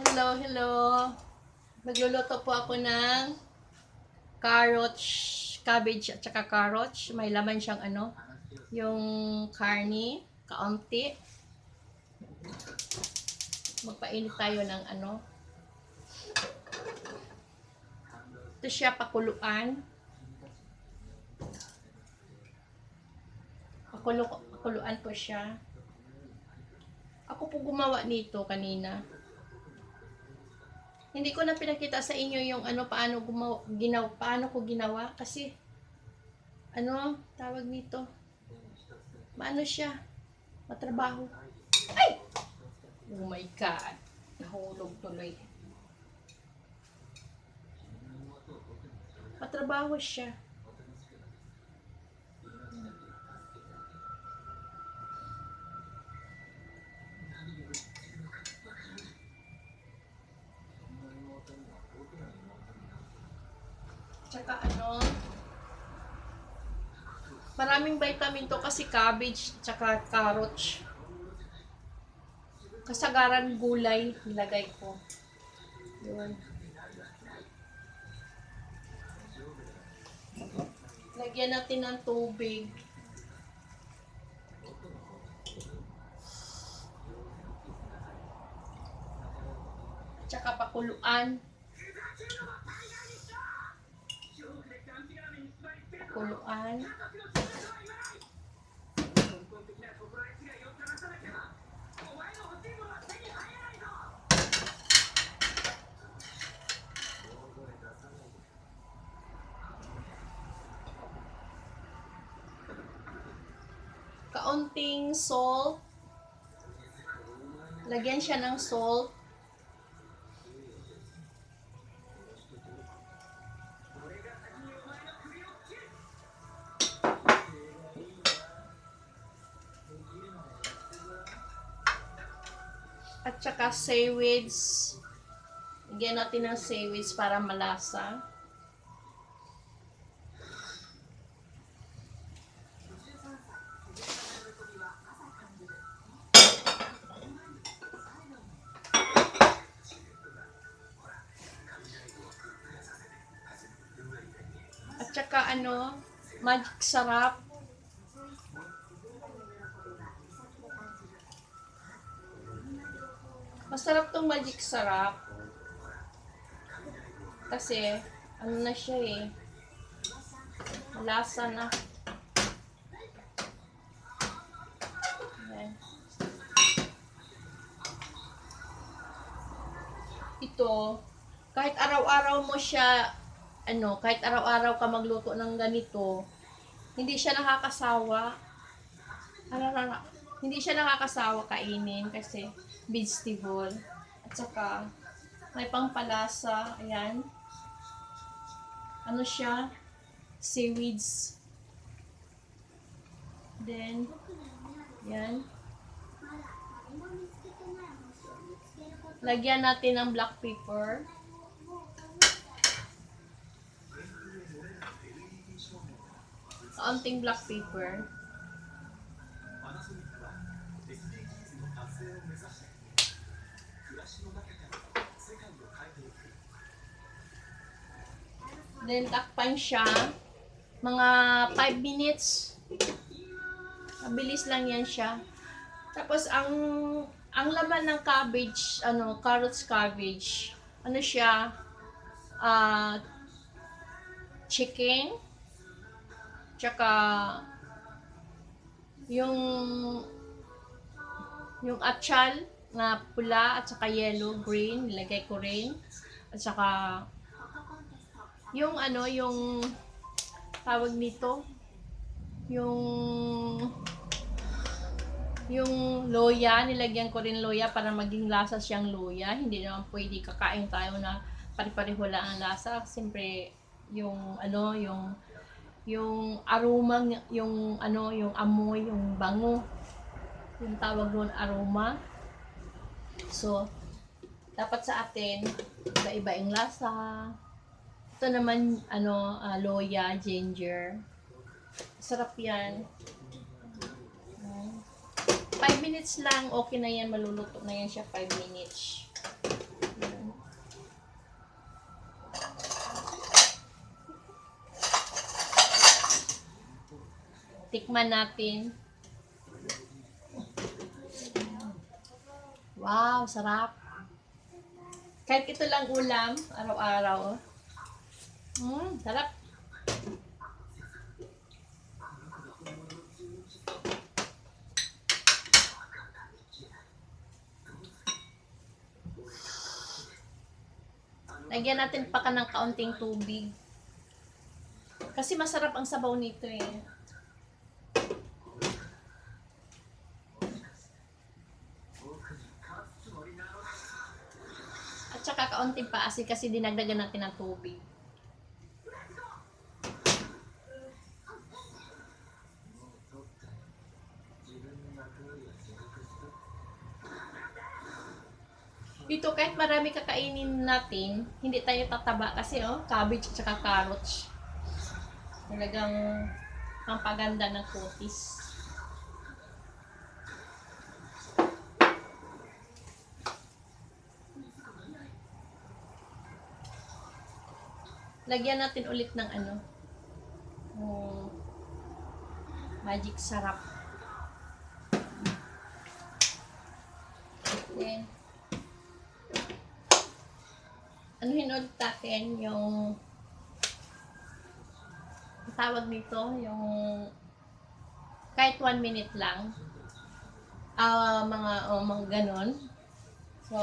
Hello. Magluluto po ako ng cabbage at saka carrots. May laman siyang yung karni, kaunti. Magpainit tayo ng Ito siya, pakuluan. Pakuluan po siya. Ako po gumawa nito kanina. Hindi ko na pinakita sa inyo yung paano ko ginawa kasi tawag nito. Maano siya? Matrabaho. Ay! Oh my God. Nahulog tuloy. Matrabaho siya. Tsaka maraming vitamin to kasi cabbage tsaka carrots. Kasagaran gulay nilagay ko. Yun. Lagyan natin ng tubig. Tsaka pakuluan. Pakuluan. Kaunting salt. Lagyan siya ng salt. At saka seaweeds. Lagyan natin ng seaweeds para malasa. At saka magic sarap. Masarap tong magic sarap. Kasi, na siya eh. Malasa na. Ayan. Ito, kahit araw-araw mo siya, kahit araw-araw ka magluto ng ganito, hindi siya nakakasawa. Hindi siya nakakasawa kainin kasi vegetable. At saka, may pangpalasa. Ayan. Siya? Seaweeds. Then, ayan. Lagyan natin ng black pepper. Kaunting black pepper. Then, takpan siya. Mga 5 minutes. Mabilis lang yan siya. Tapos, ang laman ng cabbage, carrots cabbage, siya, chicken, tsaka, yung atchal na pula at saka yellow, green, nilagay ko rin. At saka, yung tawag nito, yung loya, nilagyan ko rin loya para maging lasa siyang loya. Hindi naman pwede kakain tayo na pare-pareho lang ang lasa. Siyempre, yung aroma, yung amoy, yung bango. Yung tawag doon, aroma. So, dapat sa atin, iba-iba yung lasa. Ito naman, loya, ginger. Sarap yan. 5 minutes lang, okay na yan, maluluto na yan siya, 5 minutes. Tikman natin. Wow, sarap. Kahit ito lang ulam, araw-araw. Sarap. Lagyan natin pa ng kaunting tubig. Kasi masarap ang sabaw nito eh. At saka kaunting paasin kasi dinagdagan natin ng tubig. Dito kahit marami kakainin natin, hindi tayo tataba kasi cabbage at saka carrots. Talagang pampaganda ng kutis. Lagyan natin ulit ng magic sarap. Then, anuhin ulit natin yung tawag nito, yung kahit 1 minute lang. Mga ganon. So,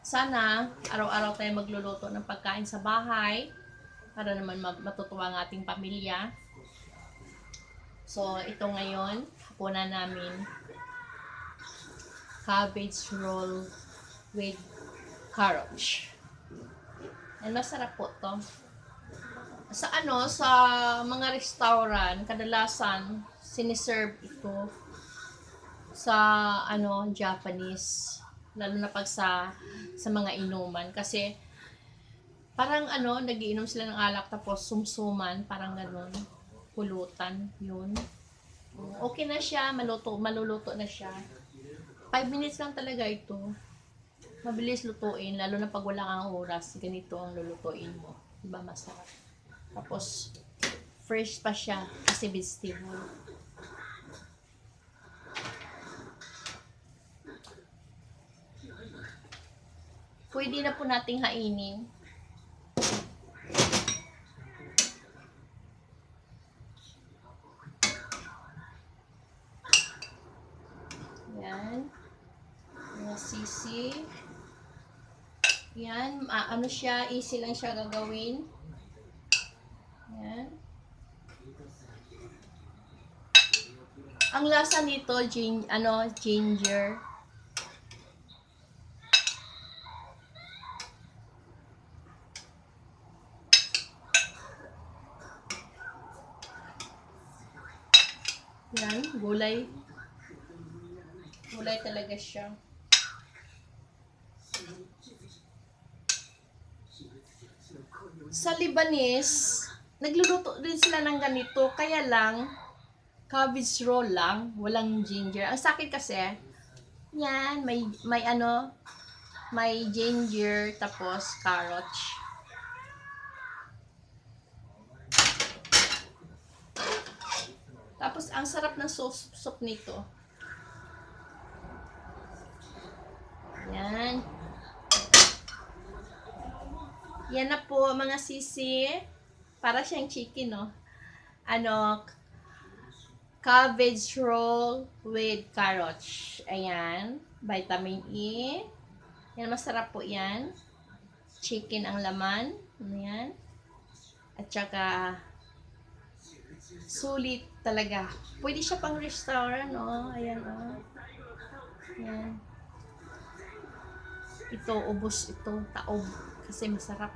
sana araw-araw tayo magluluto ng pagkain sa bahay para naman matutuwa ang ating pamilya. So, ito ngayon, hapunan namin cabbage roll with carrots. And masarap po to. Sa mga restaurant, kadalasan siniserve ito sa Japanese, lalo na pag sa mga inuman kasi parang nagiinom sila ng alak tapos sumsuman, parang ganon, pulutan, yun. Okay na siya, maluluto na siya. 5 minutes lang talaga ito. Mabilis lutuin, lalo na pag wala kang oras, ganito ang lulutuin mo. Diba masarap? Tapos, fresh pa siya kasi vegetable. Pwede na po nating hainin. Yan. Mga sisi. Yan. Siya, easy lang siya gagawin. Yan. Ang lasa nito, ginger. Yan, gulay. Gulay talaga siya. Sa Lebanese, nagluluto din sila ng ganito, kaya lang cabbage roll lang, walang ginger. Ang sa akin kasi, yan, may ginger tapos carrots. Tapos ang sarap ng soup nito. Yan. Yan na po mga sisi. Para siyang chicken, no? Cabbage roll with carrots. Ayan. Vitamin E. Yan, masarap po yan. Chicken ang laman. Ayan. At saka, sulit talaga. Pwede siya pang restaurant, no? Ayan, Ayan. Ito, ubos ito. Taob. Kasi masarap.